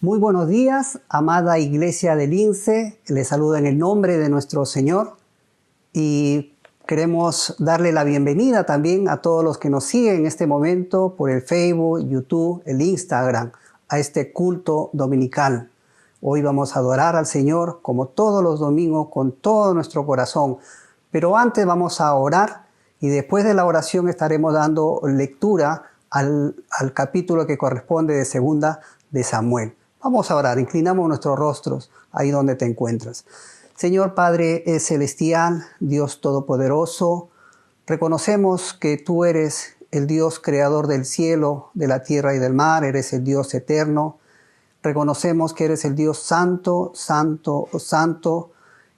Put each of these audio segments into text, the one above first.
Muy buenos días, amada Iglesia del INSE. Les saludo en el nombre de nuestro Señor y queremos darle la bienvenida también a todos los que nos siguen en este momento por el Facebook, YouTube, el Instagram, a este culto dominical. Hoy vamos a adorar al Señor como todos los domingos con todo nuestro corazón. Pero antes vamos a orar y después de la oración estaremos dando lectura al capítulo que corresponde de Segunda de Samuel. Vamos a orar, inclinamos nuestros rostros ahí donde te encuentras. Señor Padre Celestial, Dios Todopoderoso, reconocemos que tú eres el Dios creador del cielo, de la tierra y del mar, eres el Dios eterno. Reconocemos que eres el Dios santo, santo, santo,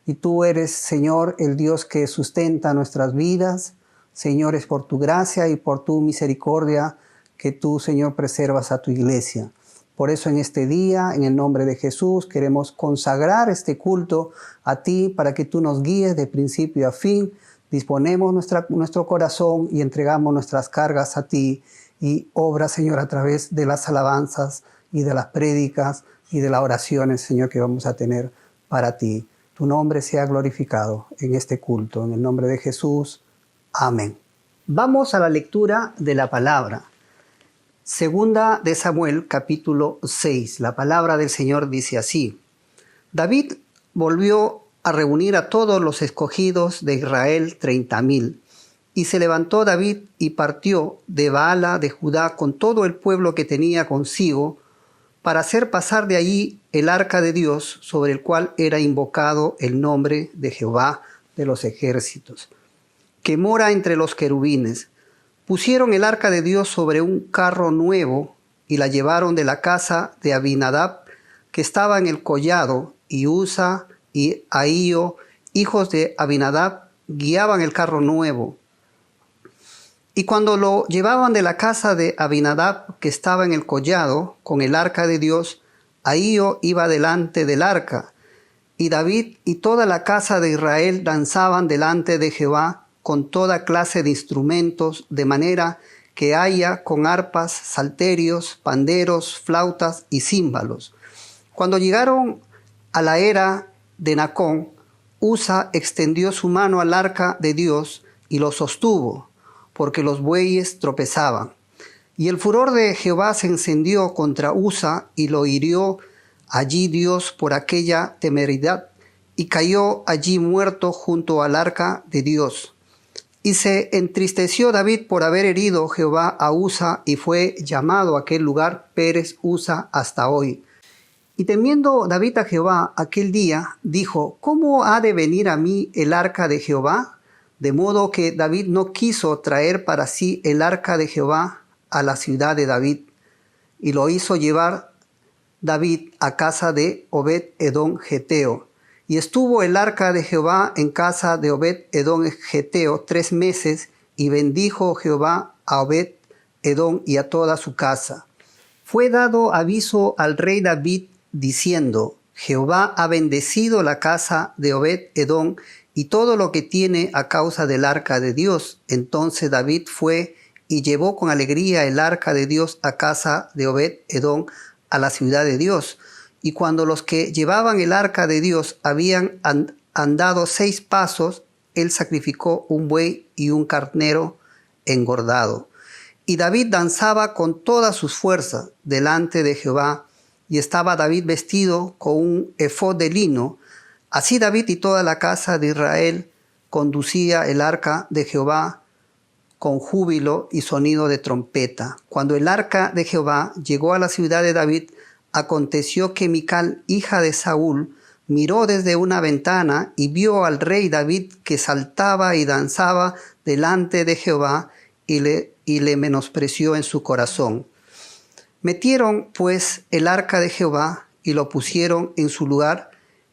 y tú eres, Señor, el Dios que sustenta nuestras vidas. Señor, es por tu gracia y por tu misericordia que tú, Señor, preservas a tu iglesia. Por eso en este día, en el nombre de Jesús, queremos consagrar este culto a ti para que tú nos guíes de principio a fin. Disponemos nuestro corazón y entregamos nuestras cargas a ti y obra, Señor, a través de las alabanzas y de las prédicas y de las oraciones, Señor, que vamos a tener para ti. Tu nombre sea glorificado en este culto. En el nombre de Jesús. Amén. Vamos a la lectura de la palabra. Segunda de Samuel, capítulo 6. La palabra del Señor dice así. David volvió a reunir a todos los escogidos de Israel, 30,000. Y se levantó David y partió de Baala de Judá con todo el pueblo que tenía consigo para hacer pasar de allí el arca de Dios, sobre el cual era invocado el nombre de Jehová de los ejércitos, que mora entre los querubines. Pusieron el arca de Dios sobre un carro nuevo y la llevaron de la casa de Abinadab, que estaba en el collado, y Usa y Ahío, hijos de Abinadab, guiaban el carro nuevo. Y cuando lo llevaban de la casa de Abinadab, que estaba en el collado, con el arca de Dios, Ahío iba delante del arca, y David y toda la casa de Israel danzaban delante de Jehová con toda clase de instrumentos, de manera que haya con arpas, salterios, panderos, flautas y címbalos. Cuando llegaron a la era de Nacón, Usa extendió su mano al arca de Dios y lo sostuvo, porque los bueyes tropezaban. Y el furor de Jehová se encendió contra Usa y lo hirió allí Dios por aquella temeridad, y cayó allí muerto junto al arca de Dios. Y se entristeció David por haber herido Jehová a Usa, y fue llamado aquel lugar Pérez Usa hasta hoy. Y temiendo David a Jehová aquel día, dijo: ¿Cómo ha de venir a mí el arca de Jehová? De modo que David no quiso traer para sí el arca de Jehová a la ciudad de David, y lo hizo llevar David a casa de Obed-edom geteo. Y estuvo el arca de Jehová en casa de Obed-edom geteo 3 meses, y bendijo Jehová a Obed-edom y a toda su casa. Fue dado aviso al rey David, diciendo: Jehová ha bendecido la casa de Obed-edom y todo lo que tiene a causa del arca de Dios. Entonces David fue y llevó con alegría el arca de Dios a casa de Obed-edom, a la ciudad de Dios. Y cuando los que llevaban el arca de Dios habían andado 6 pasos, él sacrificó un buey y un carnero engordado. Y David danzaba con todas sus fuerzas delante de Jehová, y estaba David vestido con un efod de lino. Así David y toda la casa de Israel conducía el arca de Jehová con júbilo y sonido de trompeta. Cuando el arca de Jehová llegó a la ciudad de David, aconteció que Mical, hija de Saúl, miró desde una ventana y vio al rey David que saltaba y danzaba delante de Jehová, y le menospreció en su corazón. Metieron pues el arca de Jehová y lo pusieron en su lugar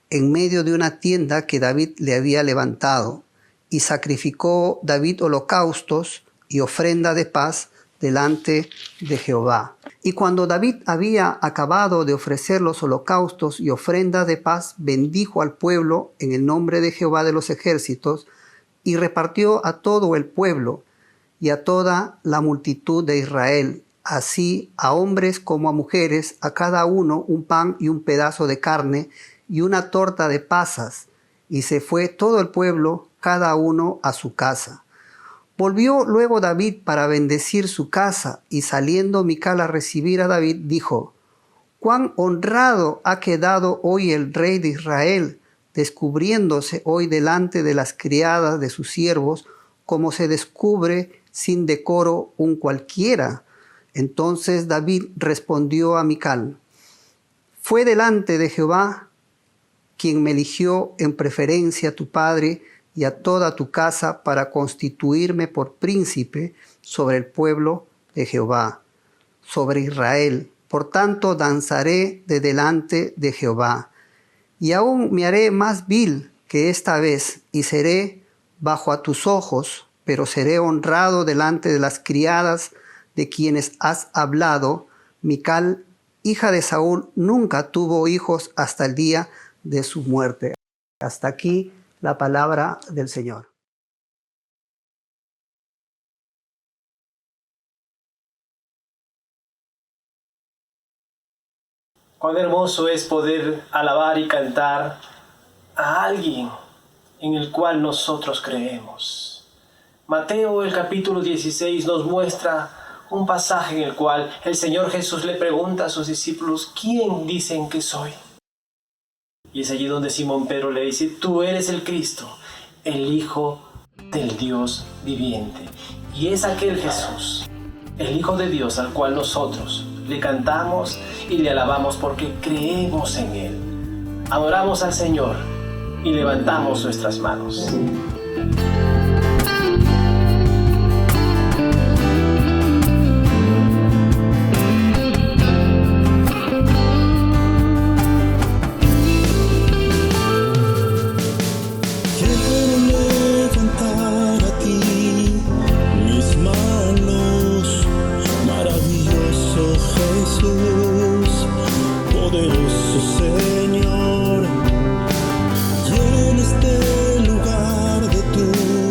en medio de una tienda que David le había levantado, y sacrificó David holocaustos y ofrenda de paz delante de Jehová. Y cuando David había acabado de ofrecer los holocaustos y ofrendas de paz, bendijo al pueblo en el nombre de Jehová de los ejércitos, y repartió a todo el pueblo y a toda la multitud de Israel, así a hombres como a mujeres, a cada uno un pan y un pedazo de carne y una torta de pasas, y se fue todo el pueblo, cada uno a su casa. Volvió luego David para bendecir su casa, y saliendo Mical a recibir a David, dijo: «Cuán honrado ha quedado hoy el rey de Israel, descubriéndose hoy delante de las criadas de sus siervos, como se descubre sin decoro un cualquiera». Entonces David respondió a Mical: «Fue delante de Jehová quien me eligió en preferencia a tu padre y a toda tu casa para constituirme por príncipe sobre el pueblo de Jehová, sobre Israel. Por tanto, danzaré de delante de Jehová. Y aún me haré más vil que esta vez, y seré bajo a tus ojos, pero seré honrado delante de las criadas de quienes has hablado. Mical, hija de Saúl, nunca tuvo hijos hasta el día de su muerte». Hasta aquí la palabra del Señor. Cuán hermoso es poder alabar y cantar a alguien en el cual nosotros creemos. Mateo, el capítulo 16, nos muestra un pasaje en el cual el Señor Jesús le pregunta a sus discípulos: ¿quién dicen que soy? Y es allí donde Simón Pedro le dice: tú eres el Cristo, el Hijo del Dios viviente. Y es aquel Jesús, el Hijo de Dios, al cual nosotros le cantamos y le alabamos porque creemos en Él. Adoramos al Señor y levantamos nuestras manos. Señor, y en este lugar de tu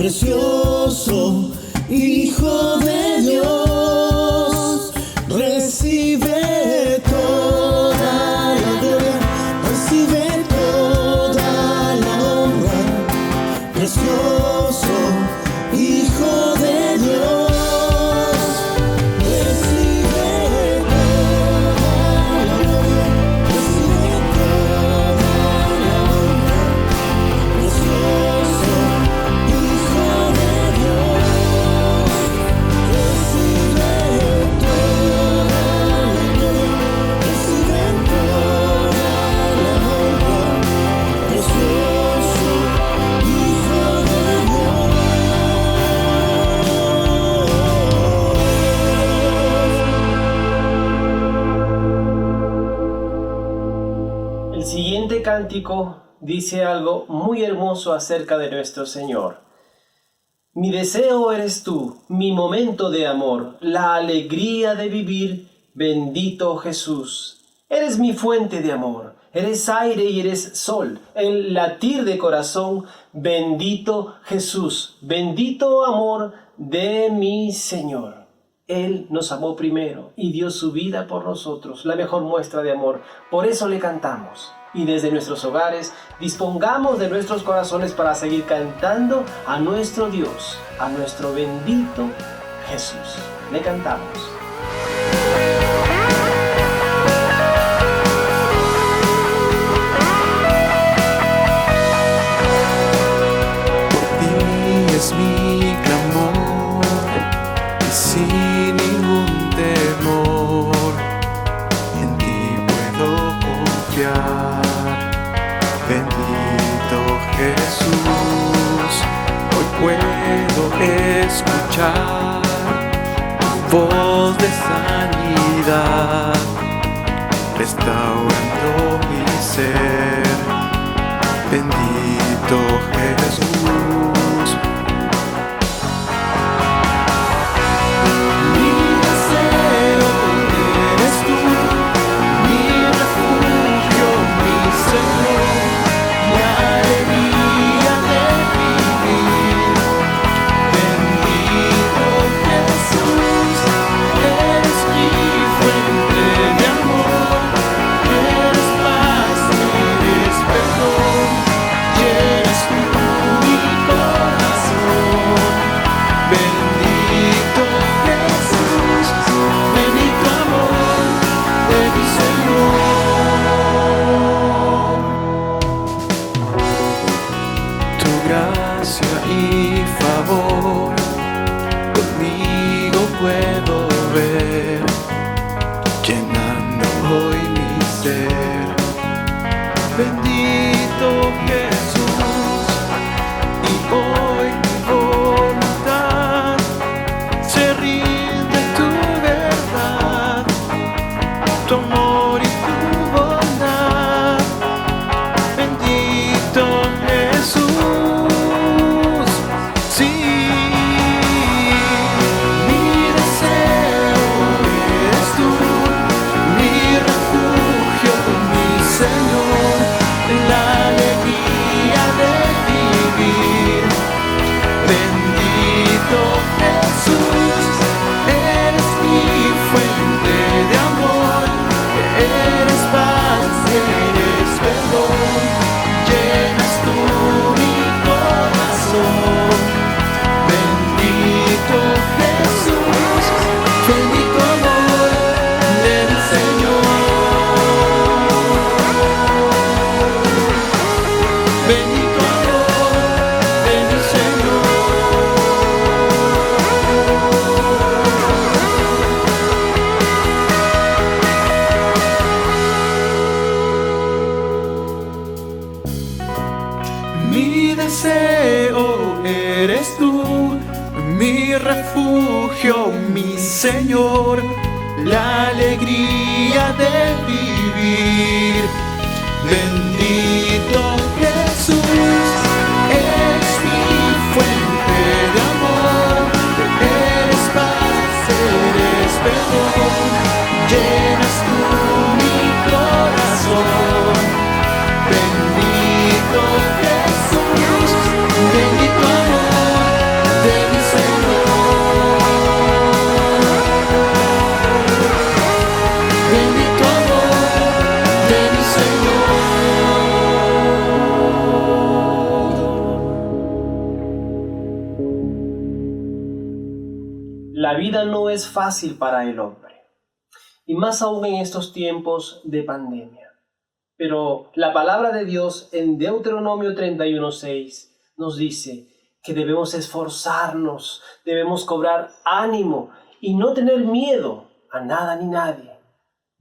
precioso Hijo de Dios, recibe toda la gloria, recibe toda la honra, precioso Hijo de Dios, recibe toda la gloria, recibe toda la honra, precioso Hijo de Dios, recibe toda la gloria, recibe toda la honra, precioso Hijo de Dios. El siguiente cántico dice algo muy hermoso acerca de nuestro Señor. Mi deseo eres tú, mi momento de amor, la alegría de vivir, bendito Jesús. Eres mi fuente de amor, eres aire y eres sol, el latir de corazón, bendito Jesús, bendito amor de mi Señor. Él nos amó primero y dio su vida por nosotros, la mejor muestra de amor. Por eso le cantamos. Y desde nuestros hogares dispongamos de nuestros corazones para seguir cantando a nuestro Dios, a nuestro bendito Jesús. Le cantamos. Por ti es mi clamor y sin ningún temor en ti puedo confiar. Bendito Jesús, hoy puedo escuchar tu voz de sanidad, restaurando mi ser. Bendito Jesús. Mi deseo eres tú, mi refugio, mi Señor, la alegría de vivir. Bendito Jesús, eres mi fuente de amor, eres paz, eres perdón, llenas tú mi corazón. Bendito Jesús, bendito amor de mi Señor. Tu gracia y favor conmigo puedo ver, llenando hoy mi ser. Bendito Jesús, y hoy mi voluntad se rinde a tu verdad, tu amor y tu bondad. Bendito Jesús, sí. Mi deseo eres tú, mi refugio, mi Señor, la alegría de vivir. Bendito Jesús, eres mi fuente de amor, eres paz, eres perdón, llenas tú mi corazón. Bendito Jesús, bendito amor de mi Señor. Bendito amor de mi Señor. Mi deseo eres tú, mi refugio, mi Señor, la alegría de vivir. Bendito Jesús, eres mi fuente de amor, eres paz, eres perdón, llenas tú mi corazón. Bendito Jesús, bendito amor La vida no es fácil para el hombre, y más aún en estos tiempos de pandemia. Pero la palabra de Dios en Deuteronomio 31:6 nos dice que debemos esforzarnos, debemos cobrar ánimo y no tener miedo a nada ni nadie,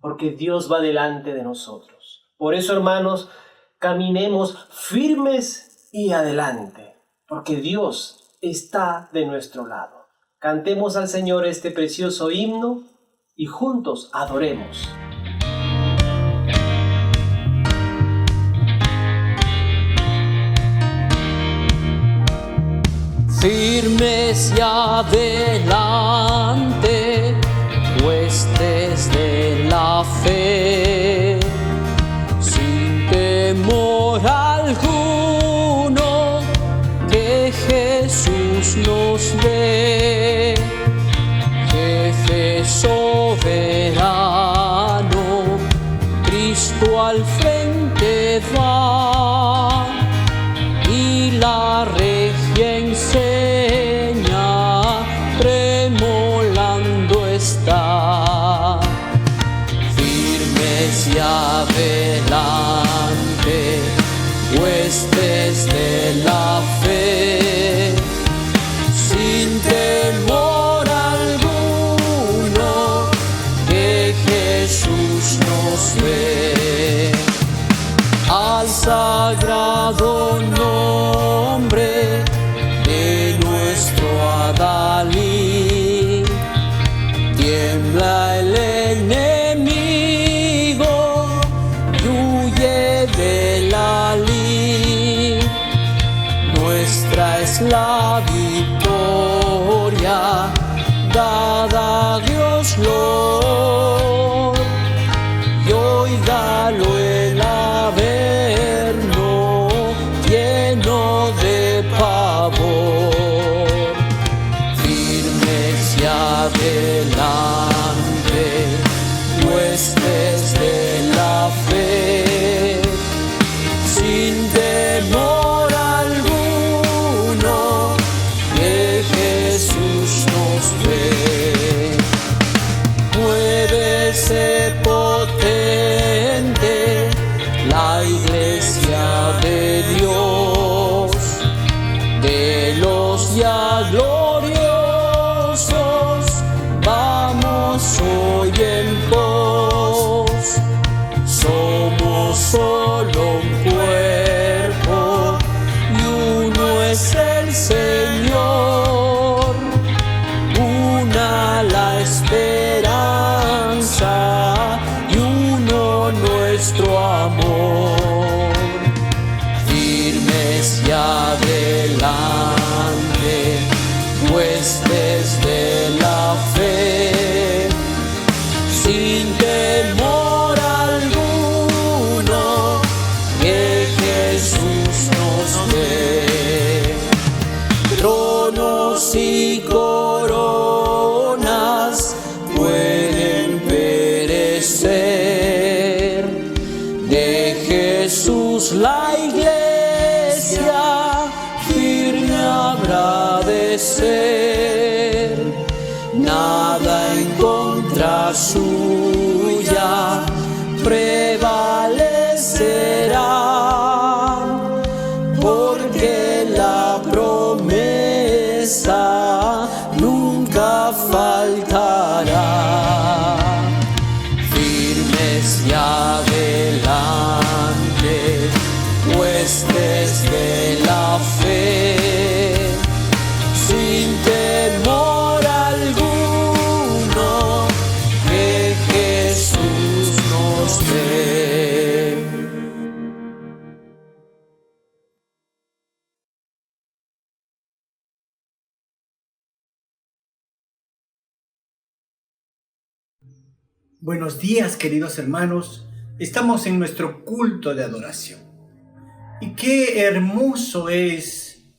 porque Dios va delante de nosotros. Por eso, hermanos, caminemos firmes y adelante, porque Dios está de nuestro lado. Cantemos al Señor este precioso himno y juntos adoremos. Firmes y adelante, huestes de la fe, sin temor alguno, que Jesús nos ve, jefe soberano, Cristo al frente va, y la regia enseña, tremolando está. Firmes y adelante, huestes de la fe, sin temor alguno, que Jesús nos ve. Al sagrado nombre de nuestro Adalí, tiembla el enemigo y huye de la lid. Nuestra es la victoria, dada a Dios Lord, y oígalo el averno lleno de pavor. Firmes y adelante, huestes de la fe, sin temor alguno, que Jesús nos ve. Muévese potente la iglesia de Dios, de los ya gloriosos, vamos hoy en pos. Somos solo un cuerpo y uno es el Señor, una la esperanza y uno nuestro amor. Firmes y adelante, huestes de la fe, sin temor alguno, que Jesús nos ve. Tronos y coronas pueden perecer, de Jesús la iglesia firme habrá de ser. Nada en contra suya prevalecerá, porque la promesa nunca faltará. Firmes y adelante, huestes de la fe, sin temor alguno, que Jesús nos ve. Buenos días, queridos hermanos. Estamos en nuestro culto de adoración. Y qué hermoso es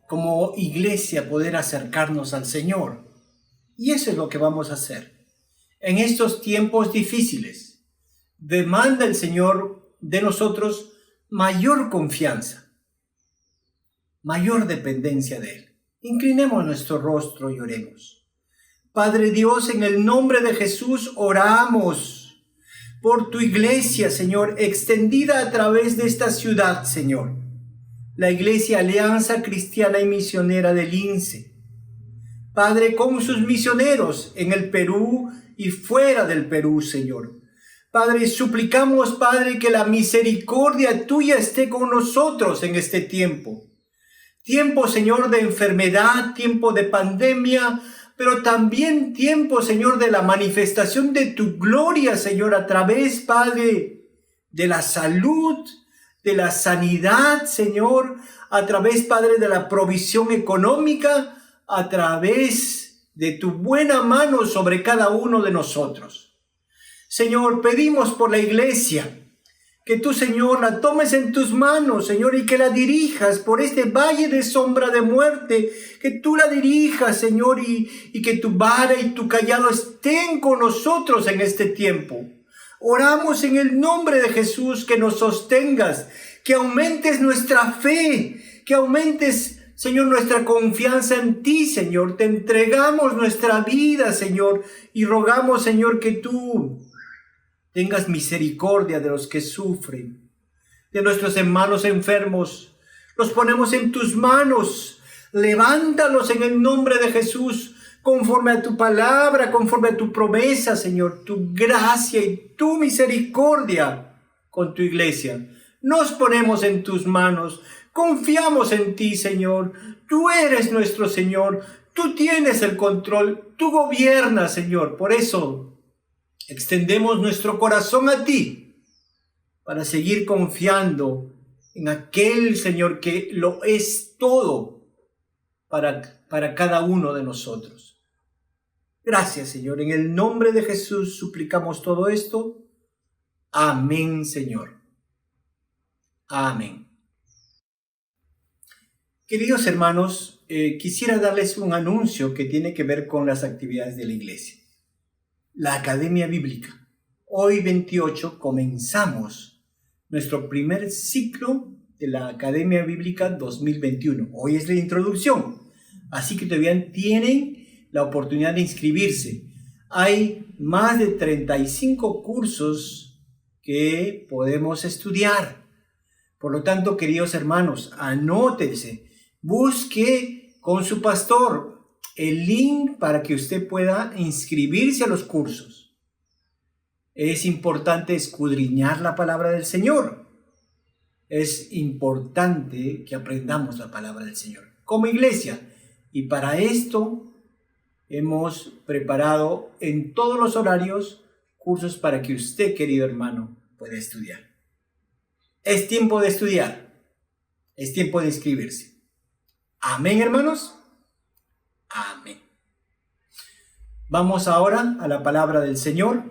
como iglesia poder acercarnos al Señor. Y eso es lo que vamos a hacer. En estos tiempos difíciles, demanda el Señor de nosotros mayor confianza, mayor dependencia de Él. Inclinemos nuestro rostro y oremos. Padre Dios, en el nombre de Jesús oramos por tu iglesia, Señor, extendida a través de esta ciudad, Señor. La Iglesia Alianza Cristiana y Misionera del Lince. Padre, con sus misioneros en el Perú y fuera del Perú, Señor. Padre, suplicamos, Padre, que la misericordia tuya esté con nosotros en este tiempo. Tiempo, Señor, de enfermedad, tiempo de pandemia, pero también tiempo, Señor, de la manifestación de tu gloria, Señor, a través, Padre, de la salud, de la sanidad, Señor, a través, Padre, de la provisión económica, a través de tu buena mano sobre cada uno de nosotros. Señor, pedimos por la iglesia, que tú, Señor, la tomes en tus manos, Señor, y que la dirijas por este valle de sombra de muerte, que tú la dirijas, Señor, y que tu vara y tu callado estén con nosotros en este tiempo. Oramos en el nombre de Jesús que nos sostengas, que aumentes nuestra fe, que aumentes, Señor, nuestra confianza en ti, Señor. Te entregamos nuestra vida, Señor, y rogamos, Señor, que tú tengas misericordia de los que sufren, de nuestros hermanos enfermos. Los ponemos en tus manos. Levántalos en el nombre de Jesús, conforme a tu palabra, conforme a tu promesa, Señor, tu gracia y tu misericordia con tu iglesia. Nos ponemos en tus manos, confiamos en ti, Señor. Tú eres nuestro Señor, tú tienes el control, tú gobiernas, Señor. Por eso extendemos nuestro corazón a ti, para seguir confiando en aquel, Señor, que lo es todo para cada uno de nosotros. Gracias, Señor. En el nombre de Jesús suplicamos todo esto. Amén, Señor. Amén. Queridos hermanos, quisiera darles un anuncio que tiene que ver con las actividades de la iglesia. La Academia Bíblica. Hoy 28 comenzamos nuestro primer ciclo de la Academia Bíblica 2021. Hoy es la introducción, así que todavía tienen la oportunidad de inscribirse. Hay más de 35 cursos que podemos estudiar. Por lo tanto, queridos hermanos, anótense, busque con su pastor el link para que usted pueda inscribirse a los cursos. Es importante escudriñar la palabra del Señor. Es importante que aprendamos la palabra del Señor como iglesia. Y para esto hemos preparado en todos los horarios cursos para que usted, querido hermano, pueda estudiar. Es tiempo de estudiar. Es tiempo de inscribirse. Amén, hermanos. Amén. Vamos ahora a la palabra del Señor.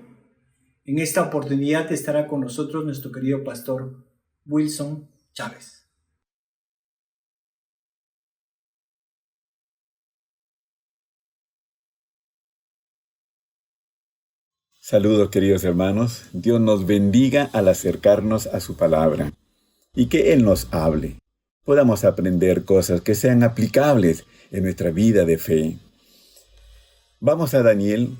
En esta oportunidad estará con nosotros nuestro querido pastor Wilson Chávez. Saludos, queridos hermanos. Dios nos bendiga al acercarnos a su palabra y que Él nos hable. Podamos aprender cosas que sean aplicables en nuestra vida de fe. Vamos a Daniel,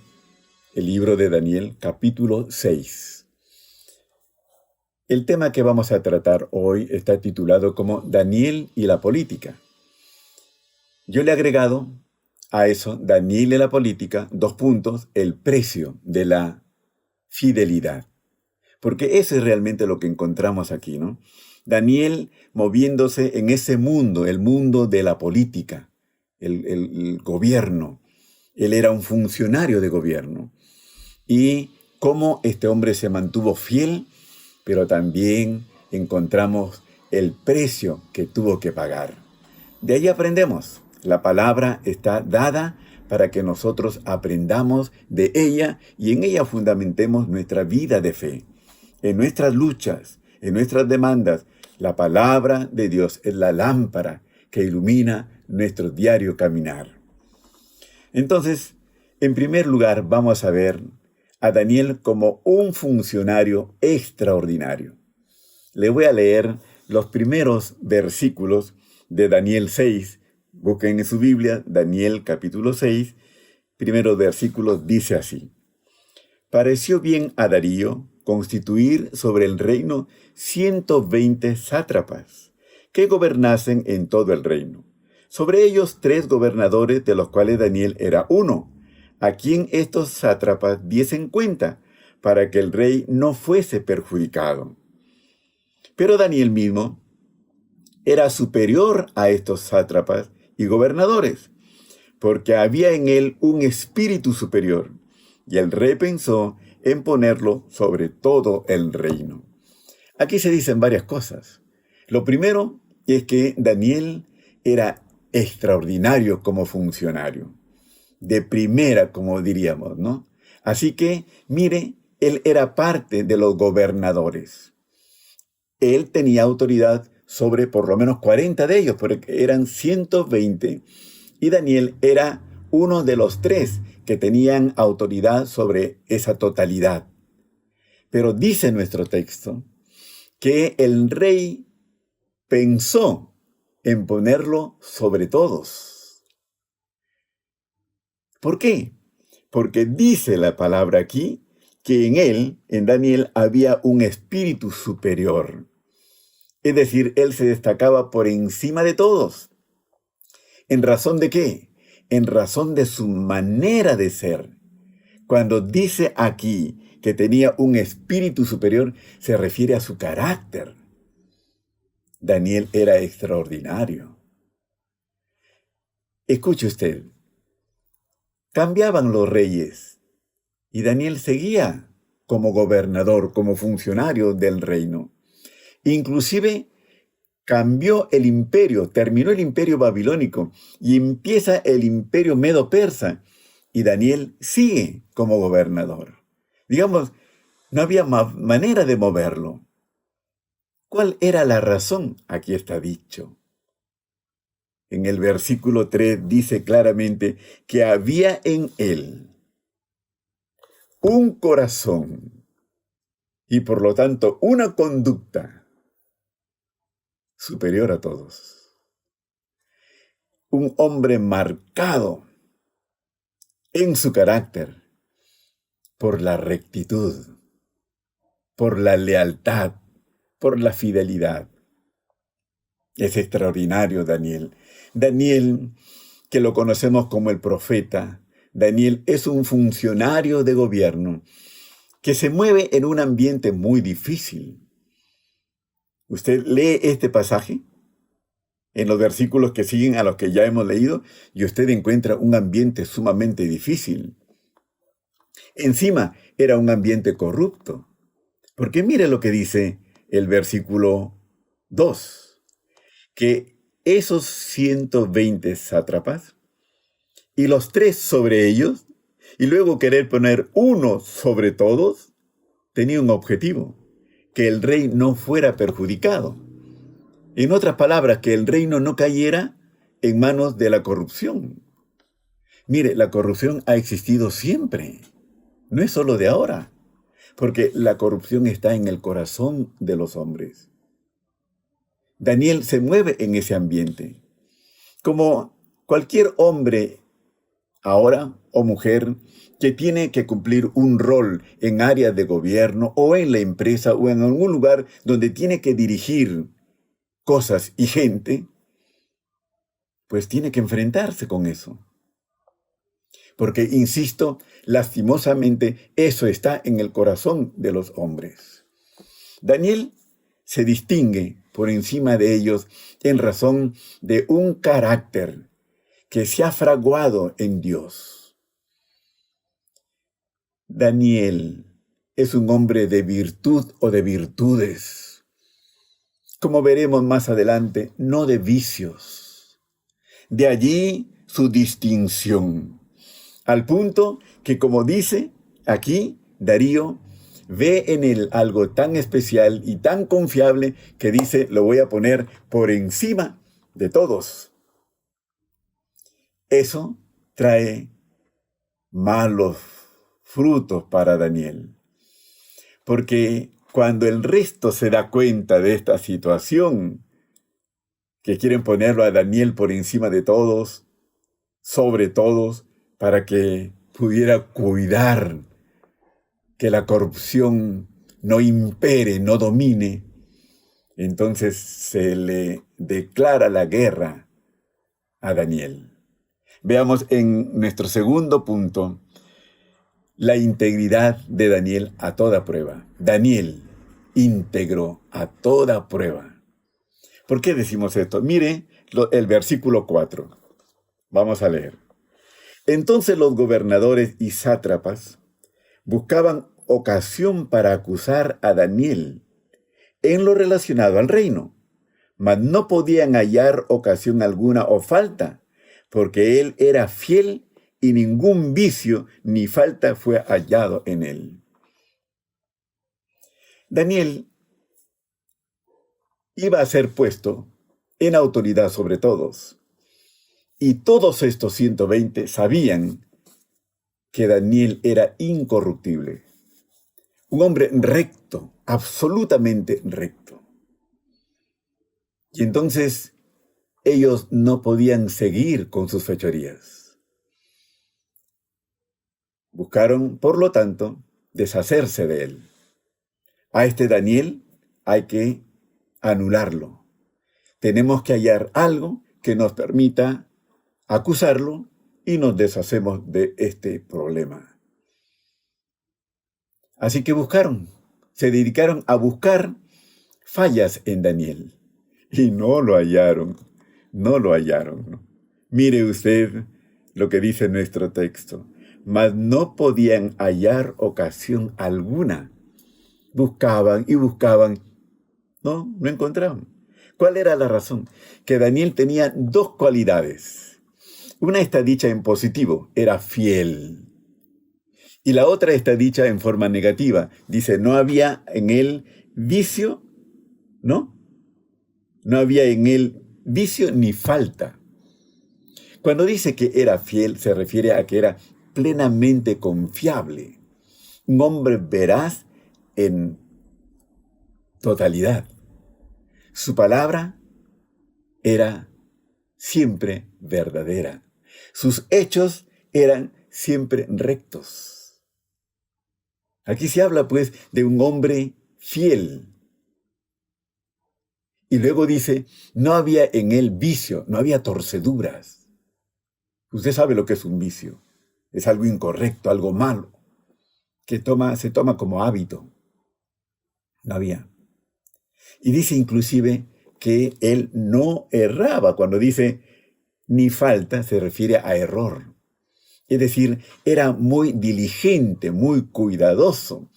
el libro de Daniel, capítulo 6. El tema que vamos a tratar hoy está titulado como Daniel y la política. Yo le he agregado a eso, Daniel y la política, 2 puntos, el precio de la fidelidad. Porque eso es realmente lo que encontramos aquí, ¿no? Daniel moviéndose en ese mundo, el mundo de la política, el gobierno. Él era un funcionario de gobierno. Y cómo este hombre se mantuvo fiel, pero también encontramos el precio que tuvo que pagar. De ahí aprendemos. La palabra está dada para que nosotros aprendamos de ella y en ella fundamentemos nuestra vida de fe. En nuestras luchas, en nuestras demandas, la palabra de Dios es la lámpara que ilumina nuestro diario caminar. Entonces, en primer lugar, vamos a ver a Daniel como un funcionario extraordinario. Le voy a leer los primeros versículos de Daniel 6. Busquen en su Biblia Daniel capítulo 6 primeros versículos dice así: pareció bien a Darío constituir sobre el reino 120 sátrapas, que gobernasen en todo el reino. Sobre ellos 3 gobernadores, de los cuales Daniel era uno, a quien estos sátrapas diesen cuenta, para que el rey no fuese perjudicado. Pero Daniel mismo era superior a estos sátrapas y gobernadores, porque había en él un espíritu superior, y el rey pensó en ponerlo sobre todo el reino. Aquí se dicen varias cosas. Lo primero es que Daniel era extraordinario como funcionario, de primera, como diríamos, ¿no? Así que, mire, él era parte de los gobernadores. Él tenía autoridad sobre por lo menos 40 de ellos, porque eran 120, y Daniel era uno de los 3 que tenían autoridad sobre esa totalidad. Pero dice nuestro texto que el rey pensó en ponerlo sobre todos. ¿Por qué? Porque dice la palabra aquí que en él, en Daniel, había un espíritu superior. Es decir, él se destacaba por encima de todos. ¿En razón de qué? En razón de su manera de ser. Cuando dice aquí que tenía un espíritu superior, se refiere a su carácter. Daniel era extraordinario. Escuche usted, cambiaban los reyes y Daniel seguía como gobernador, como funcionario del reino. Inclusive cambió el imperio, terminó el imperio babilónico y empieza el imperio medo-persa y Daniel sigue como gobernador. Digamos, no había manera de moverlo. ¿Cuál era la razón? Aquí está dicho. En el versículo 3 dice claramente que había en él un corazón y por lo tanto una conducta superior a todos. Un hombre marcado en su carácter por la rectitud, por la lealtad, por la fidelidad. Es extraordinario Daniel. Daniel, que lo conocemos como el profeta, Daniel es un funcionario de gobierno que se mueve en un ambiente muy difícil. Usted lee este pasaje en los versículos que siguen a los que ya hemos leído y usted encuentra un ambiente sumamente difícil. Encima era un ambiente corrupto. Porque mire lo que dice el versículo 2, que esos 120 sátrapas y los 3 sobre ellos, y luego querer poner uno sobre todos, tenía un objetivo: que el rey no fuera perjudicado. En otras palabras, que el reino no cayera en manos de la corrupción. Mire, la corrupción ha existido siempre, no es solo de ahora, porque la corrupción está en el corazón de los hombres. Daniel se mueve en ese ambiente, como cualquier hombre ahora o mujer que tiene que cumplir un rol en áreas de gobierno o en la empresa o en algún lugar donde tiene que dirigir cosas y gente, pues tiene que enfrentarse con eso. Porque, insisto, lastimosamente, eso está en el corazón de los hombres. Daniel se distingue por encima de ellos en razón de un carácter que se ha fraguado en Dios. Daniel es un hombre de virtud o de virtudes. Como veremos más adelante, no de vicios. De allí su distinción. Al punto que, como dice aquí Darío, ve en él algo tan especial y tan confiable que dice: lo voy a poner por encima de todos. Eso trae malos frutos para Daniel. Porque cuando el resto se da cuenta de esta situación, que quieren ponerlo a Daniel por encima de todos, sobre todos, para que pudiera cuidar que la corrupción no impere, no domine, entonces se le declara la guerra a Daniel. Veamos en nuestro segundo punto la integridad de Daniel a toda prueba. Daniel, íntegro a toda prueba. ¿Por qué decimos esto? Mire el versículo 4. Vamos a leer. Entonces los gobernadores y sátrapas buscaban ocasión para acusar a Daniel en lo relacionado al reino, mas no podían hallar ocasión alguna o falta, porque él era fiel y ningún vicio ni falta fue hallado en él. Daniel iba a ser puesto en autoridad sobre todos, y todos estos 120 sabían que Daniel era incorruptible, un hombre recto, absolutamente recto. Y entonces ellos no podían seguir con sus fechorías. Buscaron, por lo tanto, deshacerse de él. A este Daniel hay que anularlo. Tenemos que hallar algo que nos permita acusarlo y nos deshacemos de este problema. Así que se dedicaron a buscar fallas en Daniel. Y no lo hallaron. ¿No? Mire usted lo que dice nuestro texto. Mas no podían hallar ocasión alguna. Buscaban y buscaban. No encontraban. ¿Cuál era la razón? Que Daniel tenía dos cualidades. Una está dicha en positivo, era fiel. Y la otra está dicha en forma negativa. Dice, no había en él vicio, ¿no? No había en él vicio ni falta. Cuando dice que era fiel, se refiere a que era plenamente confiable. Un hombre veraz en totalidad. Su palabra era siempre verdadera. Sus hechos eran siempre rectos. Aquí se habla, pues, de un hombre fiel. Y luego dice, no había en él vicio, no había torceduras. Usted sabe lo que es un vicio. Es algo incorrecto, algo malo, que se toma como hábito. No había. Y dice inclusive que él no erraba. Cuando dice ni falta, se refiere a error. Es decir, era muy diligente, muy cuidadoso.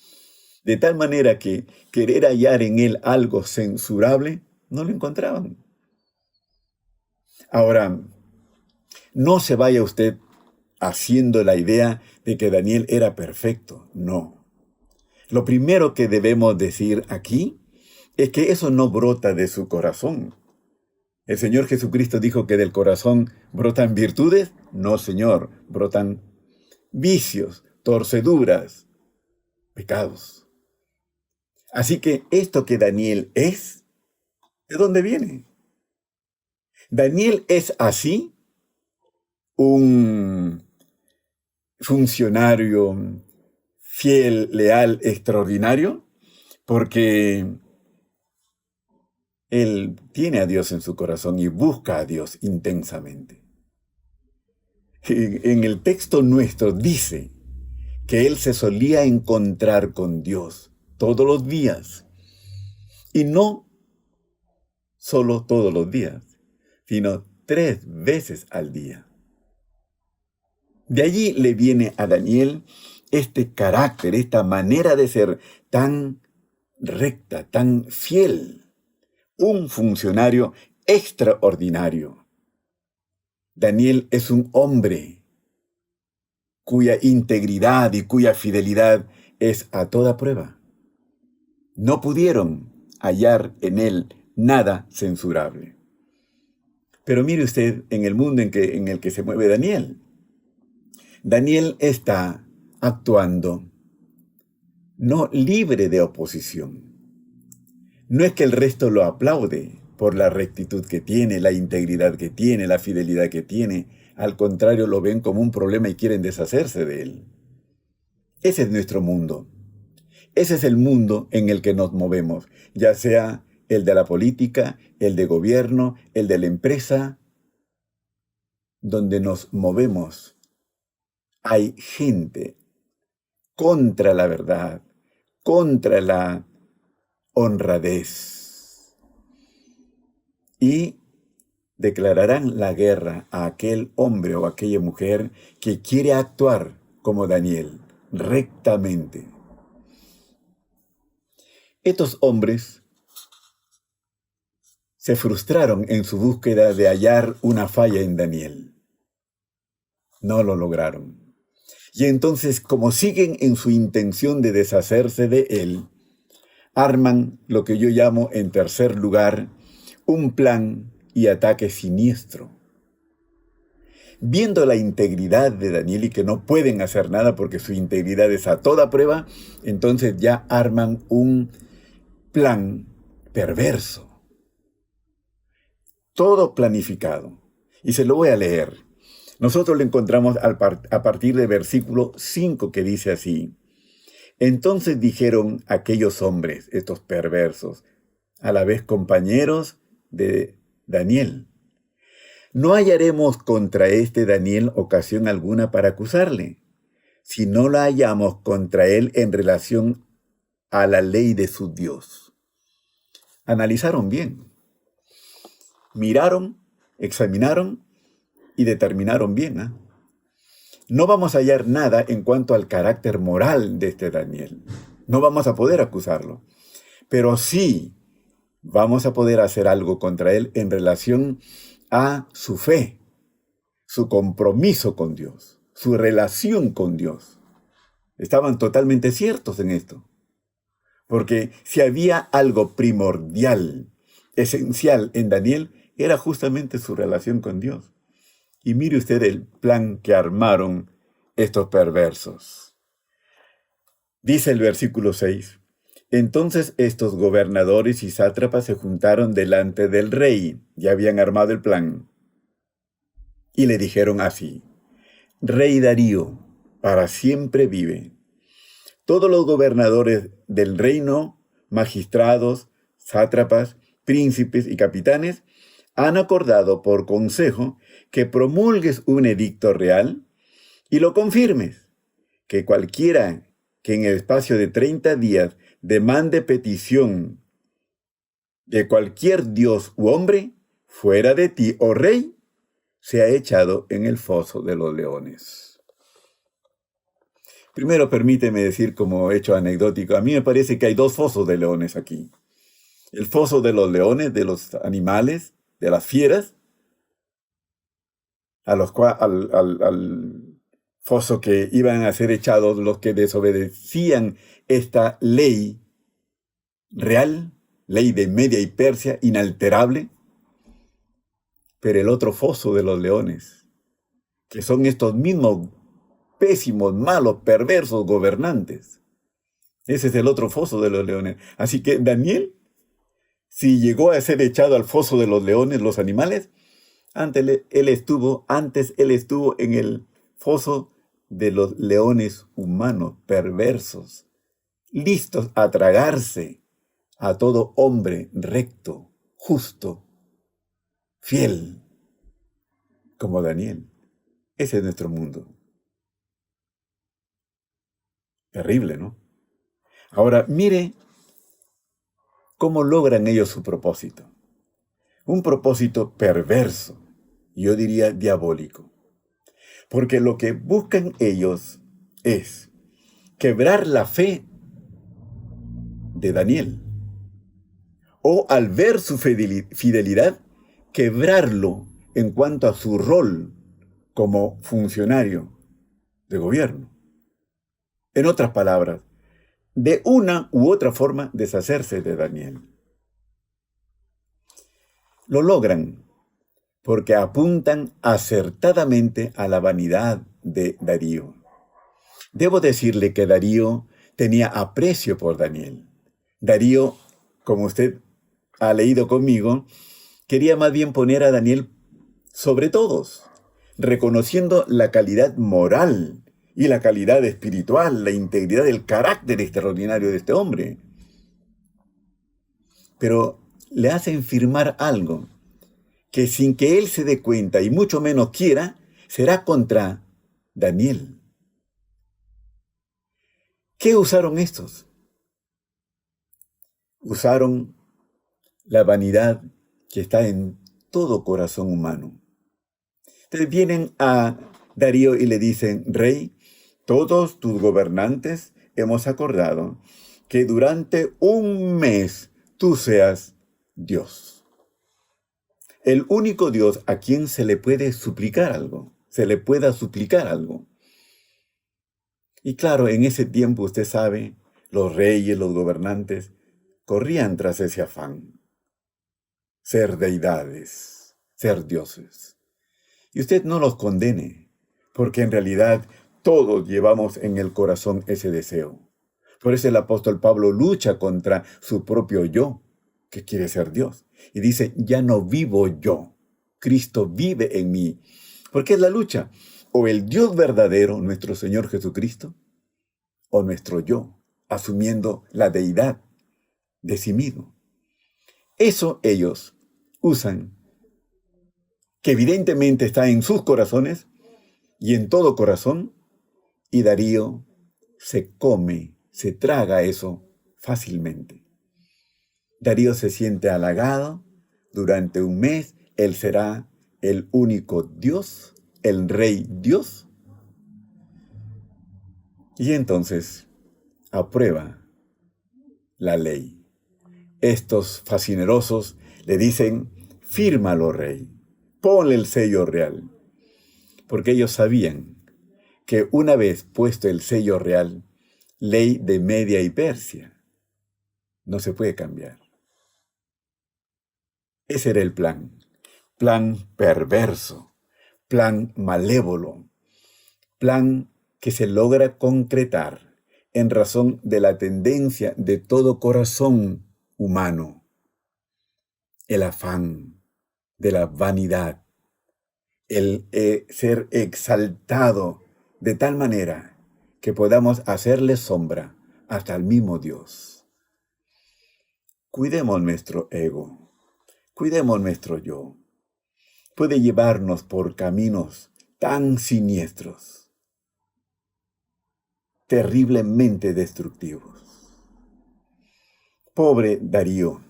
De tal manera que querer hallar en él algo censurable, no lo encontraban. Ahora, no se vaya usted haciendo la idea de que Daniel era perfecto. No. Lo primero que debemos decir aquí es que eso no brota de su corazón. ¿El Señor Jesucristo dijo que del corazón brotan virtudes? No, Señor, brotan vicios, torceduras, pecados. Así que esto que Daniel es, ¿de dónde viene? Daniel es así un funcionario fiel, leal, extraordinario, porque él tiene a Dios en su corazón y busca a Dios intensamente. En el texto nuestro dice que él se solía encontrar con Dios todos los días. Y no solo todos los días, sino 3 veces al día. De allí le viene a Daniel este carácter, esta manera de ser tan recta, tan fiel. Un funcionario extraordinario. Daniel es un hombre cuya integridad y cuya fidelidad es a toda prueba. No pudieron hallar en él nada censurable. Pero mire usted en el mundo en el que se mueve Daniel. Daniel está actuando no libre de oposición. No es que el resto lo aplaude por la rectitud que tiene, la integridad que tiene, la fidelidad que tiene Al contrario, lo ven como un problema y quieren deshacerse de él. Ese es nuestro mundo. Ese es el mundo en el que nos movemos, ya sea el de la política, el de gobierno, el de la empresa, donde nos movemos. Hay gente contra la verdad, contra la honradez. Y declararán la guerra a aquel hombre o aquella mujer que quiere actuar como Daniel, rectamente. Estos hombres se frustraron en su búsqueda de hallar una falla en Daniel. No lo lograron. Y entonces, como siguen en su intención de deshacerse de él, arman lo que yo llamo, en tercer lugar, un plan y ataque siniestro. Viendo la integridad de Daniel y que no pueden hacer nada porque su integridad es a toda prueba, entonces ya arman un plan perverso. Todo planificado. Y se lo voy a leer. Nosotros lo encontramos a partir del versículo 5, que dice así: Entonces dijeron aquellos hombres, estos perversos, a la vez compañeros de Daniel: No hallaremos contra este Daniel ocasión alguna para acusarle, si no la hallamos contra él en relación a la ley de su Dios. Analizaron bien, miraron, examinaron y determinaron bien. No vamos a hallar nada en cuanto al carácter moral de este Daniel. No vamos a poder acusarlo. Pero sí vamos a poder hacer algo contra él en relación a su fe, su compromiso con Dios, su relación con Dios. Estaban totalmente ciertos en esto. Porque si había algo primordial, esencial en Daniel, era justamente su relación con Dios. Y mire usted el plan que armaron estos perversos. Dice el versículo 6: Entonces estos gobernadores y sátrapas se juntaron delante del rey, ya habían armado el plan, y le dijeron así: Rey Darío, para siempre vive. Todos los gobernadores del reino, magistrados, sátrapas, príncipes y capitanes, han acordado por consejo que promulgues un edicto real y lo confirmes, que cualquiera que en el espacio de 30 días demande petición de cualquier dios u hombre fuera de ti, oh rey, sea echado en el foso de los leones. Primero permíteme decir, como hecho anecdótico, a mí me parece que hay dos fosos de leones aquí. El foso de los leones, de los animales, de las fieras, al foso que iban a ser echados los que desobedecían esta ley real, ley de Media y Persia, inalterable. Pero el otro foso de los leones, que son estos mismos pésimos, malos, perversos gobernantes. Ese es el otro foso de los leones. Así que Daniel, si llegó a ser echado al foso de los leones, los animales, antes él estuvo en el foso de los leones humanos, perversos, listos a tragarse a todo hombre recto, justo, fiel, como Daniel. Ese es nuestro mundo. Terrible, ¿no? Ahora, mire cómo logran ellos su propósito. Un propósito perverso, yo diría diabólico. Porque lo que buscan ellos es quebrar la fe de Daniel. O al ver su fidelidad, quebrarlo en cuanto a su rol como funcionario de gobierno. En otras palabras, de una u otra forma deshacerse de Daniel. Lo logran porque apuntan acertadamente a la vanidad de Darío. Debo decirle que Darío tenía aprecio por Daniel. Darío, como usted ha leído conmigo, quería más bien poner a Daniel sobre todos. reconociendo la calidad moral y la calidad espiritual, la integridad del carácter extraordinario de este hombre. Pero le hacen firmar algo que sin que él se dé cuenta y mucho menos quiera, será contra Daniel. ¿Qué usaron estos? Usaron la vanidad que está en todo corazón humano. Entonces vienen a Darío y le dicen: Rey, todos tus gobernantes hemos acordado que durante un mes tú seas Dios. El único Dios a quien se le puede suplicar algo, se le pueda suplicar algo. Y claro, en ese tiempo, usted sabe, los reyes, los gobernantes, corrían tras ese afán. Ser deidades, ser dioses. Y usted no los condene, porque en realidad todos llevamos en el corazón ese deseo. Por eso el apóstol Pablo lucha contra su propio yo, que quiere ser Dios. Y dice: ya no vivo yo, Cristo vive en mí. Porque es la lucha: o el Dios verdadero, nuestro Señor Jesucristo, o nuestro yo, asumiendo la deidad de sí mismo. Eso ellos usan, que evidentemente está en sus corazones y en todo corazón, y Darío se come, se traga eso fácilmente. Darío se siente halagado. Durante un mes él será el único Dios, el Rey Dios. Y entonces aprueba la ley. Estos facinerosos le dicen: fírmalo, rey, ponle el sello real. Porque ellos sabían que una vez puesto el sello real, ley de Media y Persia, no se puede cambiar. Ese era el plan perverso, plan malévolo, plan que se logra concretar en razón de la tendencia de todo corazón humano, el afán de la vanidad, el ser exaltado de tal manera que podamos hacerle sombra hasta al mismo Dios. Cuidemos nuestro ego, cuidemos nuestro yo. Puede llevarnos por caminos tan siniestros, terriblemente destructivos. Pobre Darío,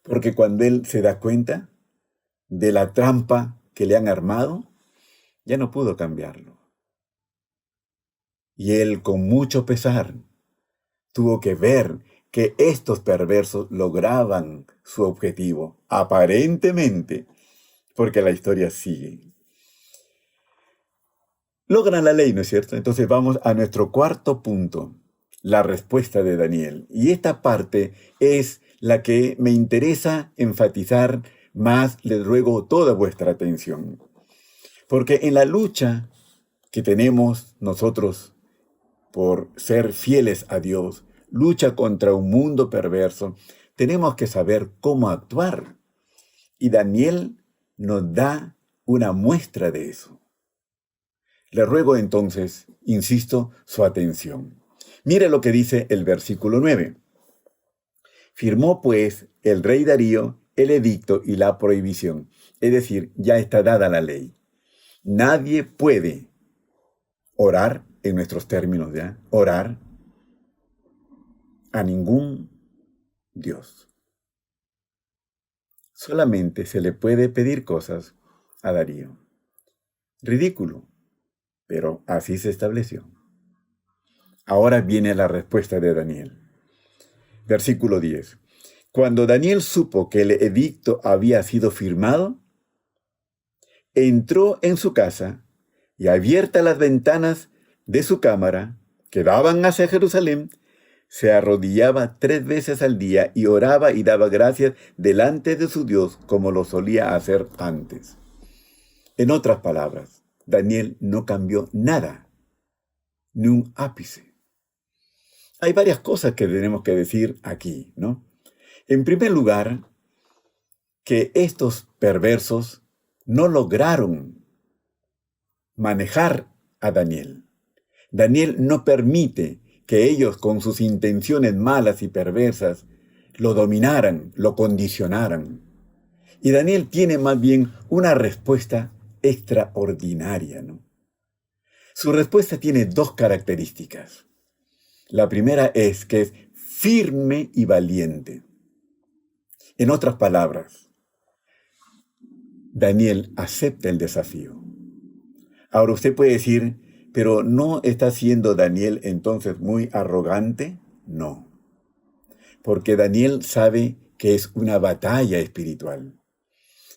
porque cuando él se da cuenta de la trampa que le han armado, ya no pudo cambiarlo. Y él, con mucho pesar, tuvo que ver que estos perversos lograban su objetivo, aparentemente, porque la historia sigue. Logran la ley, ¿no es cierto? Entonces vamos a nuestro cuarto punto, la respuesta de Daniel. Y esta parte es la que me interesa enfatizar más. Les ruego toda vuestra atención. Porque en la lucha que tenemos nosotros por ser fieles a Dios, lucha contra un mundo perverso, tenemos que saber cómo actuar. Y Daniel nos da una muestra de eso. Le ruego entonces, insisto, su atención. Mire lo que dice el versículo 9. Firmó pues el rey Darío el edicto y la prohibición. Es decir, ya está dada la ley. Nadie puede orar, en nuestros términos ya, orar a ningún Dios. Solamente se le puede pedir cosas a Darío. Ridículo, pero así se estableció. Ahora viene la respuesta de Daniel. Versículo 10. Cuando Daniel supo que el edicto había sido firmado, entró en su casa y, abiertas las ventanas de su cámara, que daban hacia Jerusalén, se arrodillaba 3 veces al día y oraba y daba gracias delante de su Dios como lo solía hacer antes. En otras palabras, Daniel no cambió nada, ni un ápice. Hay varias cosas que tenemos que decir aquí, ¿no? En primer lugar, que estos perversos no lograron manejar a Daniel. Daniel no permite que ellos, con sus intenciones malas y perversas, lo dominaran, lo condicionaran. Y Daniel tiene más bien una respuesta extraordinaria, ¿no? Su respuesta tiene dos características. La primera es que es firme y valiente. En otras palabras, Daniel acepta el desafío. Ahora usted puede decir, pero ¿no está siendo Daniel entonces muy arrogante? No, porque Daniel sabe que es una batalla espiritual.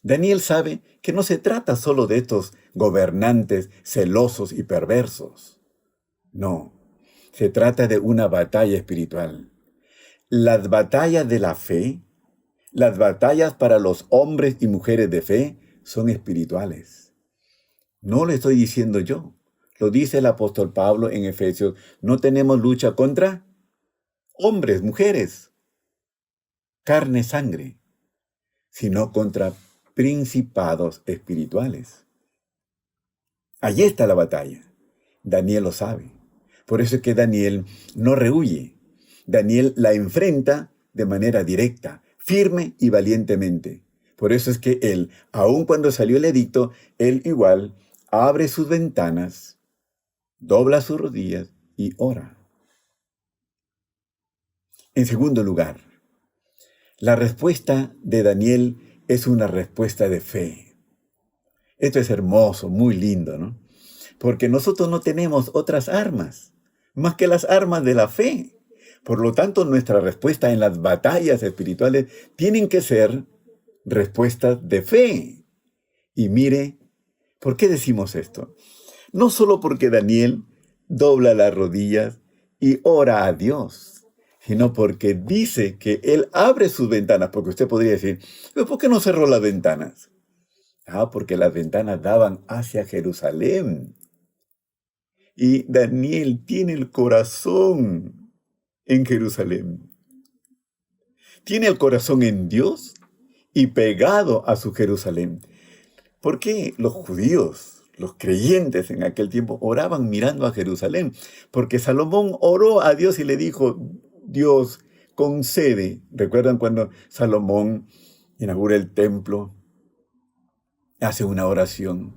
Daniel sabe que no se trata solo de estos gobernantes celosos y perversos. No, se trata de una batalla espiritual. Las batallas de la fe, las batallas para los hombres y mujeres de fe son espirituales. No lo estoy diciendo yo, lo dice el apóstol Pablo en Efesios. No tenemos lucha contra hombres, mujeres, carne, sangre, sino contra principados espirituales. Allí está la batalla. Daniel lo sabe. Por eso es que Daniel no rehúye. Daniel la enfrenta de manera directa, firme y valientemente. Por eso es que él, aun cuando salió el edicto, él igual abre sus ventanas, dobla sus rodillas y ora. En segundo lugar, la respuesta de Daniel es una respuesta de fe. Esto es hermoso, muy lindo, ¿no? Porque nosotros no tenemos otras armas, más que las armas de la fe. Por lo tanto, nuestra respuesta en las batallas espirituales tienen que ser respuestas de fe. Y mire, ¿por qué decimos esto? No solo porque Daniel dobla las rodillas y ora a Dios, sino porque dice que él abre sus ventanas, porque usted podría decir, ¿pero por qué no cerró las ventanas? Porque las ventanas daban hacia Jerusalén. Y Daniel tiene el corazón en Jerusalén. Tiene el corazón en Dios y pegado a su Jerusalén. ¿Por qué los judíos, los creyentes en aquel tiempo, oraban mirando a Jerusalén? Porque Salomón oró a Dios y le dijo, Dios, concede. ¿Recuerdan cuando Salomón inaugura el templo? Hace una oración.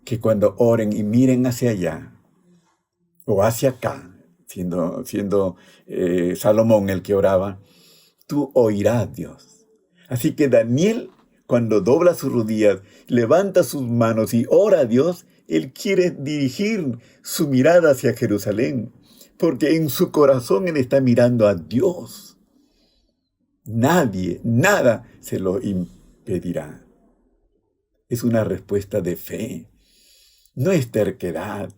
Que cuando oren y miren hacia allá, o hacia acá, siendo Salomón el que oraba, tú oirás, Dios. Así que Daniel, cuando dobla sus rodillas, levanta sus manos y ora a Dios, él quiere dirigir su mirada hacia Jerusalén, porque en su corazón él está mirando a Dios. Nadie, nada se lo impedirá. Es una respuesta de fe. No es terquedad,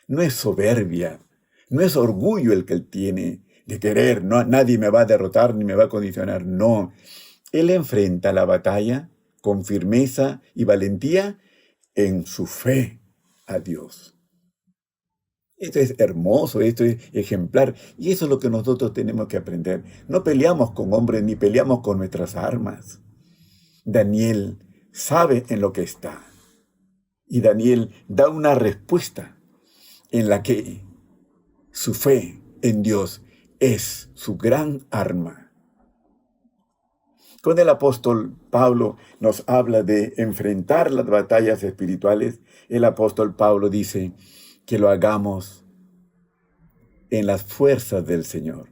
no es soberbia, no es orgullo el que él tiene de querer, no, nadie me va a derrotar ni me va a condicionar, no. Él enfrenta la batalla con firmeza y valentía en su fe a Dios. Esto es hermoso, esto es ejemplar, y eso es lo que nosotros tenemos que aprender. No peleamos con hombres ni peleamos con nuestras armas. Daniel sabe en lo que está. Y Daniel da una respuesta en la que su fe en Dios es su gran arma. Cuando el apóstol Pablo nos habla de enfrentar las batallas espirituales, el apóstol Pablo dice que lo hagamos en las fuerzas del Señor.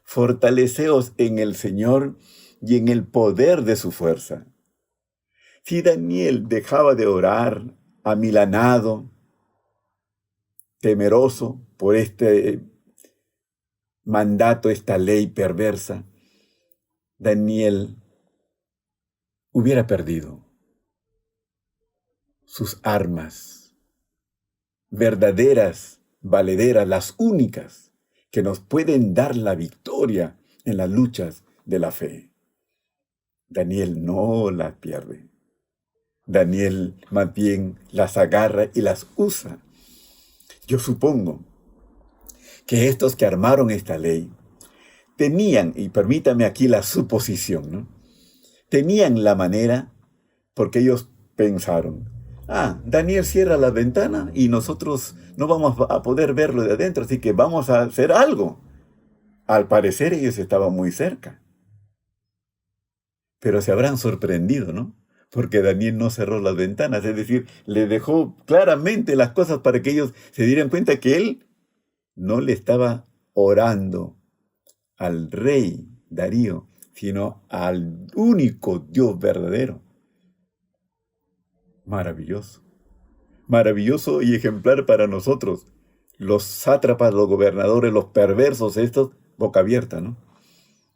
Fortaleceos en el Señor y en el poder de su fuerza. Si Daniel dejaba de orar, amilanado, temeroso por este mandato, esta ley perversa, Daniel hubiera perdido sus armas verdaderas, valederas, las únicas que nos pueden dar la victoria en las luchas de la fe. Daniel no las pierde. Daniel más bien las agarra y las usa. Yo supongo que estos que armaron esta ley tenían, y permítame aquí la suposición, ¿no? Tenían la manera, porque ellos pensaron, Daniel cierra la ventana y nosotros no vamos a poder verlo de adentro, así que vamos a hacer algo. Al parecer ellos estaban muy cerca. Pero se habrán sorprendido, ¿no? Porque Daniel no cerró las ventanas, es decir, le dejó claramente las cosas para que ellos se dieran cuenta que él no le estaba orando al rey Darío, sino al único Dios verdadero. Maravilloso. Maravilloso y ejemplar para nosotros. Los sátrapas, los gobernadores, los perversos estos, boca abierta, ¿no?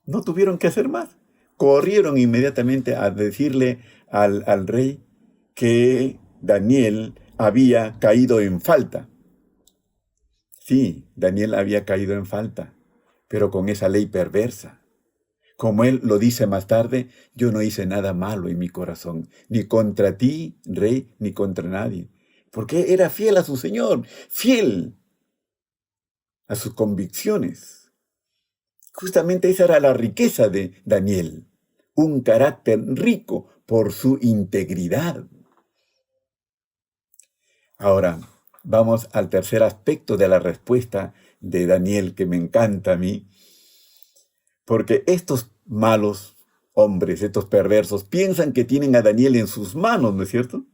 No tuvieron que hacer más. Corrieron inmediatamente a decirle al rey que Daniel había caído en falta. Sí, Daniel había caído en falta, pero con esa ley perversa. Como él lo dice más tarde, yo no hice nada malo en mi corazón, ni contra ti, rey, ni contra nadie. Porque era fiel a su Señor, fiel a sus convicciones. Justamente esa era la riqueza de Daniel, un carácter rico por su integridad. Ahora, vamos al tercer aspecto de la respuesta de Daniel, que me encanta a mí, porque estos malos hombres, estos perversos, piensan que tienen a Daniel en sus manos, ¿no es cierto?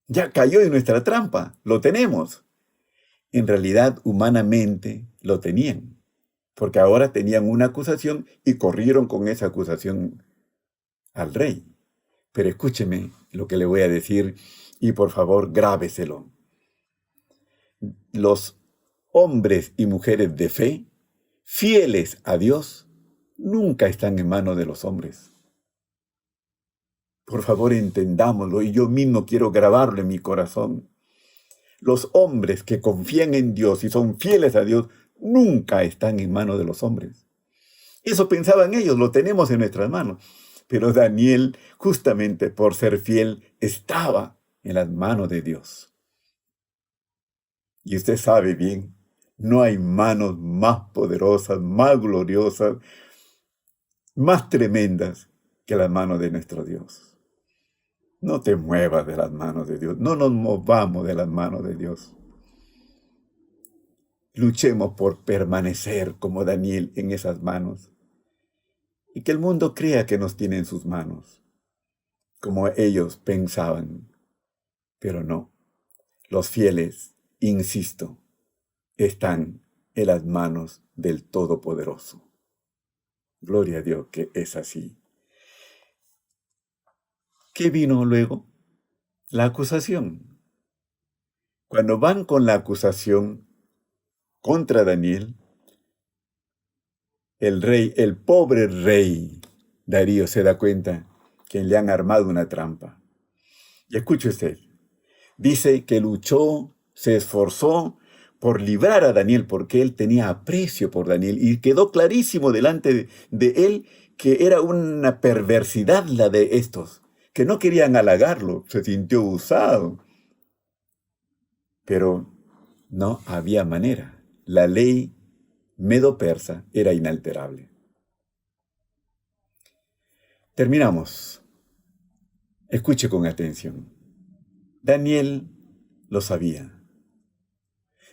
Ya cayó en nuestra trampa, lo tenemos. En realidad, humanamente, lo tenían, porque ahora tenían una acusación y corrieron con esa acusación al rey. Pero escúcheme lo que le voy a decir y por favor grábeselo. Los hombres y mujeres de fe, fieles a Dios, nunca están en manos de los hombres. Por favor, entendámoslo, y yo mismo quiero grabarlo en mi corazón. Los hombres que confían en Dios y son fieles a Dios, nunca están en manos de los hombres. Eso pensaban ellos, lo tenemos en nuestras manos. Pero Daniel, justamente por ser fiel, estaba en las manos de Dios. Y usted sabe bien, no hay manos más poderosas, más gloriosas, más tremendas que las manos de nuestro Dios. No te muevas de las manos de Dios, no nos movamos de las manos de Dios. Luchemos por permanecer como Daniel en esas manos y que el mundo crea que nos tiene en sus manos, como ellos pensaban. Pero no, los fieles, insisto, están en las manos del Todopoderoso. Gloria a Dios que es así. ¿Qué vino luego? La acusación. Cuando van con la acusación contra Daniel, el rey, el pobre rey Darío se da cuenta que le han armado una trampa. Y escuche usted, dice que luchó, se esforzó por librar a Daniel porque él tenía aprecio por Daniel y quedó clarísimo delante de él que era una perversidad la de estos, que no querían halagarlo, se sintió usado. Pero no había manera. La ley medo-persa era inalterable. Terminamos. Escuche con atención. Daniel lo sabía.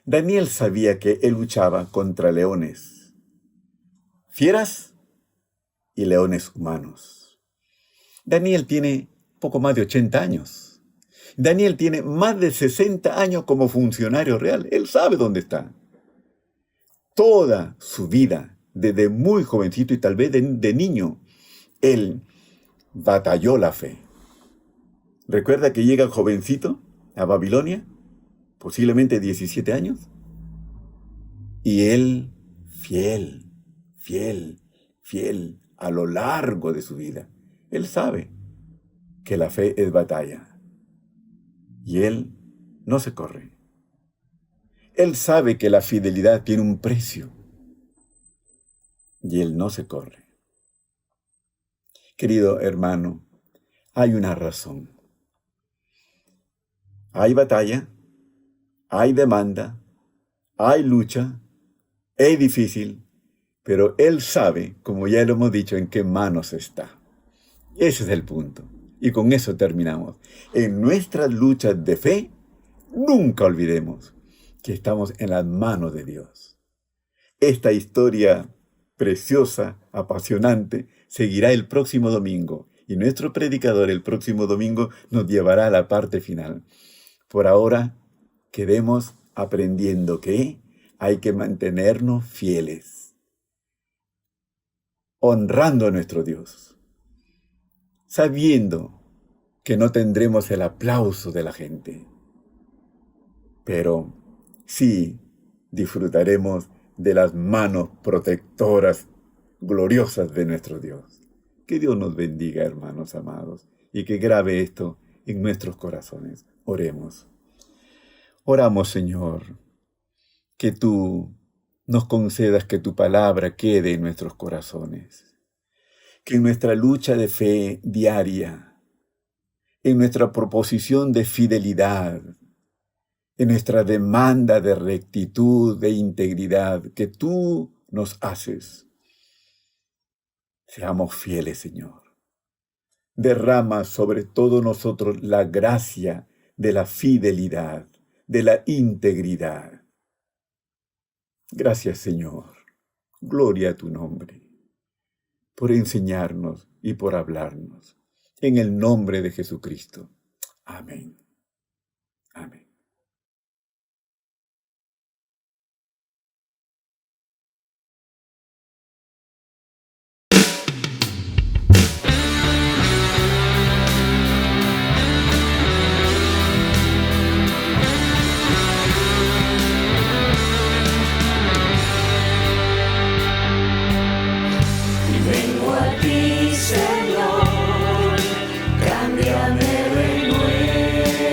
Daniel sabía que él luchaba contra leones, fieras y leones humanos. Daniel tiene poco más de 80 años. Daniel tiene más de 60 años como funcionario real. Él sabe dónde está. Toda su vida, desde muy jovencito y tal vez de niño, él batalló la fe. ¿Recuerda que llega jovencito a Babilonia? Posiblemente 17 años. Y él, fiel a lo largo de su vida. Él sabe que la fe es batalla. Y él no se corre. Él sabe que la fidelidad tiene un precio. Y él no se corre. Querido hermano, hay una razón. Hay batalla, hay demanda, hay lucha, es difícil, pero él sabe, como ya lo hemos dicho, en qué manos está. Ese es el punto. Y con eso terminamos. En nuestras luchas de fe, nunca olvidemos que estamos en las manos de Dios. Esta historia preciosa, apasionante, seguirá el próximo domingo. Y nuestro predicador el próximo domingo nos llevará a la parte final. Por ahora, quedemos aprendiendo que hay que mantenernos fieles, honrando a nuestro Dios, sabiendo que no tendremos el aplauso de la gente, pero sí disfrutaremos de las manos protectoras gloriosas de nuestro Dios. Que Dios nos bendiga, hermanos amados, y que grabe esto en nuestros corazones. Oremos. Oramos, Señor, que tú nos concedas que tu palabra quede en nuestros corazones, que en nuestra lucha de fe diaria, en nuestra proposición de fidelidad, en nuestra demanda de rectitud, de integridad, que tú nos haces, seamos fieles, Señor. Derrama sobre todos nosotros la gracia de la fidelidad, de la integridad. Gracias, Señor. Gloria a tu nombre, por enseñarnos y por hablarnos. En el nombre de Jesucristo. Amén. Amén. Vengo a ti, Señor, cámbiame, renuévame.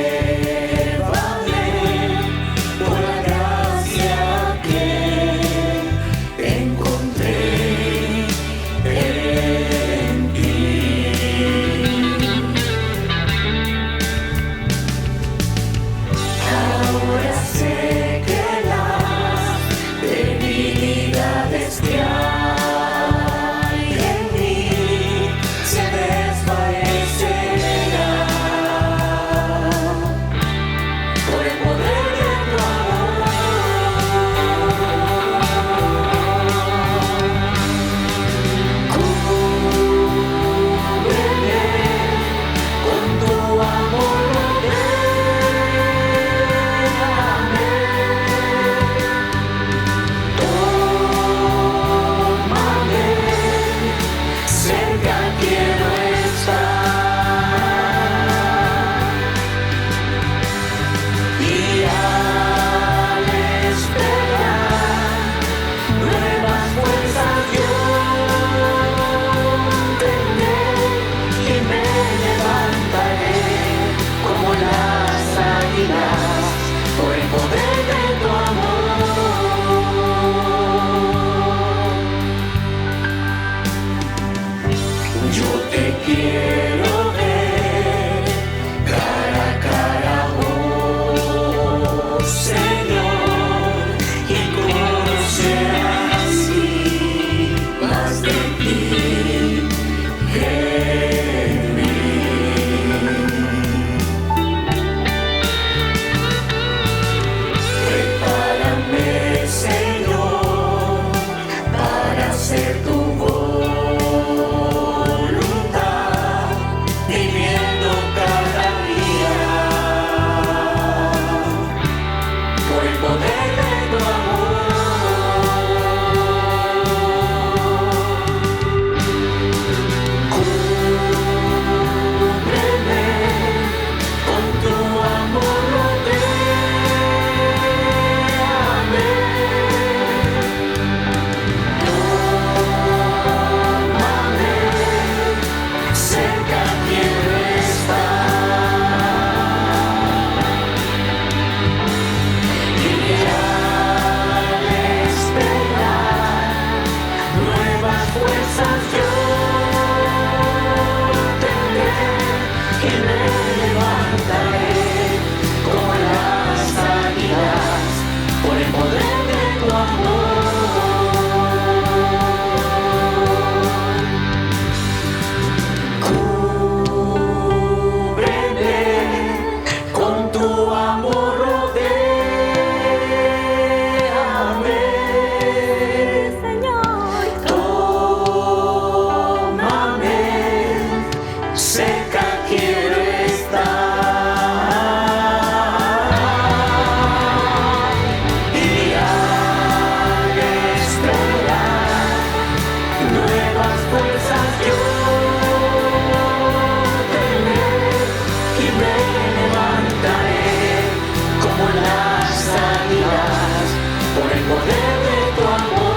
las águilas, por el poder de tu amor.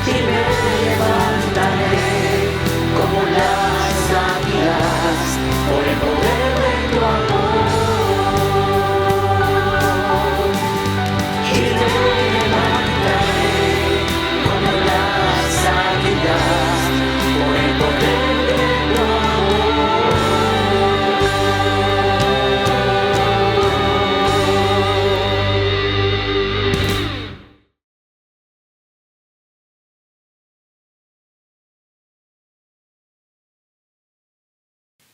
Y me levantaré como las águilas, por el poder de tu amor. Y me levantaré como las águilas, por el poder de tu amor.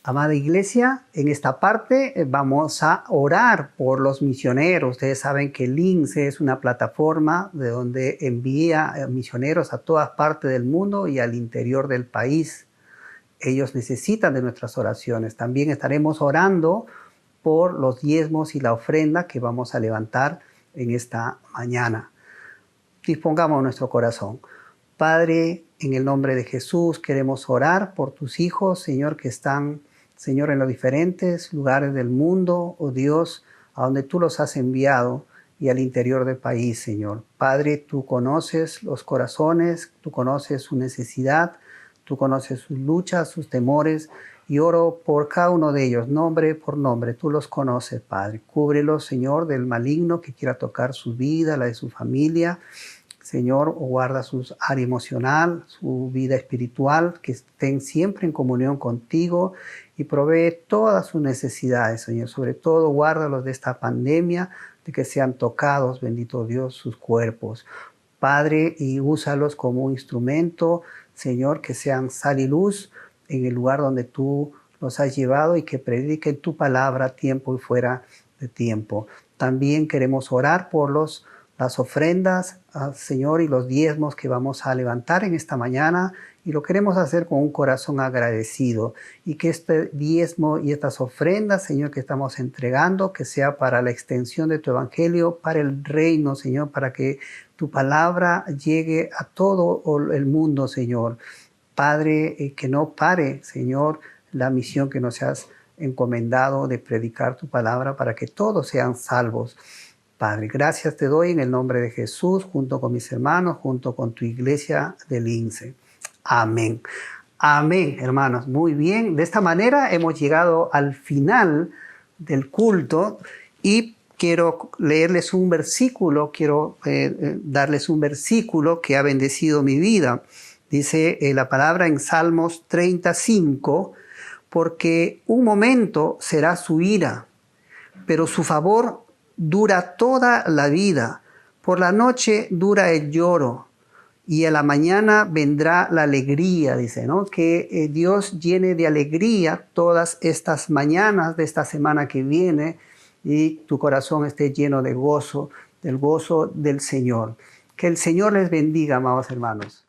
Amada iglesia, en esta parte vamos a orar por los misioneros. Ustedes saben que el INSE es una plataforma de donde envía misioneros a todas partes del mundo y al interior del país. Ellos necesitan de nuestras oraciones. También estaremos orando por los diezmos y la ofrenda que vamos a levantar en esta mañana. Dispongamos nuestro corazón. Padre, en el nombre de Jesús queremos orar por tus hijos, Señor, que están, Señor, en los diferentes lugares del mundo, oh Dios, a donde tú los has enviado y al interior del país, Señor. Padre, tú conoces los corazones, tú conoces su necesidad, tú conoces sus luchas, sus temores, y oro por cada uno de ellos, nombre por nombre. Tú los conoces, Padre. Cúbrelos, Señor, del maligno que quiera tocar su vida, la de su familia. Señor, guarda su área emocional, su vida espiritual, que estén siempre en comunión contigo y provee todas sus necesidades, Señor. Sobre todo, guárdalos de esta pandemia, de que sean tocados, bendito Dios, sus cuerpos. Padre, y úsalos como un instrumento, Señor, que sean sal y luz en el lugar donde tú los has llevado y que prediquen tu palabra a tiempo y fuera de tiempo. También queremos orar por las ofrendas, Señor, y los diezmos que vamos a levantar en esta mañana, y lo queremos hacer con un corazón agradecido, y que este diezmo y estas ofrendas, Señor, que estamos entregando, que sea para la extensión de tu evangelio, para el reino, Señor, para que tu palabra llegue a todo el mundo, Señor. Padre, que no pare, Señor, la misión que nos has encomendado de predicar tu palabra para que todos sean salvos. Padre, gracias te doy en el nombre de Jesús, junto con mis hermanos, junto con tu iglesia del INSE. Amén. Amén, hermanos. Muy bien. De esta manera hemos llegado al final del culto y quiero leerles un versículo, darles un versículo que ha bendecido mi vida. Dice la palabra en Salmos 35, porque un momento será su ira, pero su favor dura toda la vida. Por la noche dura el lloro y a la mañana vendrá la alegría, dice, ¿no? Que Dios llene de alegría todas estas mañanas de esta semana que viene y tu corazón esté lleno de gozo, del gozo del Señor. Que el Señor les bendiga, amados hermanos.